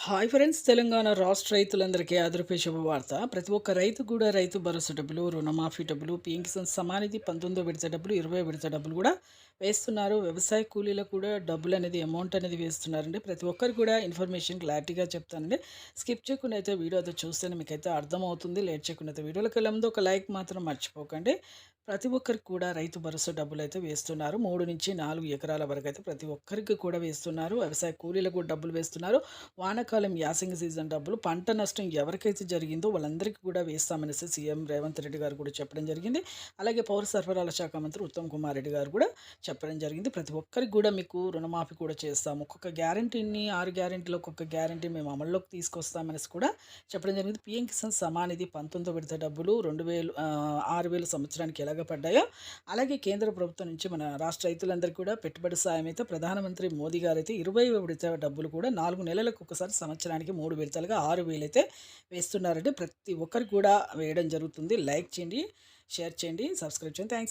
Hi friends, Telangana రాష్ట్ర రైతులందరికీ ఆదరపే శుభవార్త. ప్రతి ఒక్క రైతు కూడా రైతు భరోసా డబ్బులు, రుణమాఫీ డబ్బులు, పీఎం కిసాన్ సమానిధి 19వ విడత డబ్బులు, 20వ విడత డబ్బులు కూడా వేస్తున్నారు. వ్యవసాయ కూలీలకు కూడా డబ్బులు అనేది అమౌంట్ అనేది వేస్తున్నారండి. ప్రతి ఒక్కరు కూడా ఇన్ఫర్మేషన్ క్లారిటీగా చెప్తానండి. స్కిప్ చేయకుండా అయితే వీడియో అయితే చూస్తేనే మీకైతే అర్థమవుతుంది. లేట్ చేయకుండా అయితే వీడియోలోకి వెళ్ళే ముందు ఒక లైక్ మాత్రం మర్చిపోకండి. ప్రతి ఒక్కరికి కూడా రైతు భరోసా డబ్బులు అయితే వేస్తున్నారు. 3 నుంచి 4 ఎకరాల వరకు అయితే ప్రతి ఒక్కరికి కూడా వేస్తున్నారు. వ్యవసాయ కూలీలకు కూడా డబ్బులు వేస్తున్నారు. వానాకాలం యాసంగి సీజన్ డబ్బులు, పంట నష్టం ఎవరికైతే జరిగిందో వాళ్ళందరికీ కూడా వేస్తామనేసి సీఎం రేవంత్ రెడ్డి గారు కూడా చెప్పడం జరిగింది. అలాగే పౌర సరఫరాల శాఖ మంత్రి ఉత్తమ్ కుమార్ రెడ్డి గారు కూడా చెప్పడం జరిగింది. ప్రతి ఒక్కరికి కూడా మీకు రుణమాఫీ కూడా చేస్తాము. ఒక్కొక్క గ్యారంటీని 6 గ్యారంటీలు ఒక్కొక్క గ్యారంటీ మేము అమల్లోకి తీసుకొస్తామనేసి కూడా చెప్పడం జరిగింది. పీఎం కిసాన్ సమానిధి 19వ విడత డబ్బులు 6,000 సంవత్సరానికి ఎలాగ పడ్డాయో అలాగే కేంద్ర ప్రభుత్వం నుంచి మన రాష్ట్ర రైతులందరికీ కూడా పెట్టుబడి సాయం అయితే ప్రధానమంత్రి మోదీ గారు అయితే 20వ విడత డబ్బులు కూడా 4 నెలలకు ఒకసారి సంవత్సరానికి 3 విడతలుగా 6,000 అయితే వేస్తున్నారంటే ప్రతి ఒక్కరికి కూడా వేయడం జరుగుతుంది. లైక్ చేయండి, షేర్ చేయండి, సబ్స్క్రైబ్ చేయండి. థ్యాంక్స్.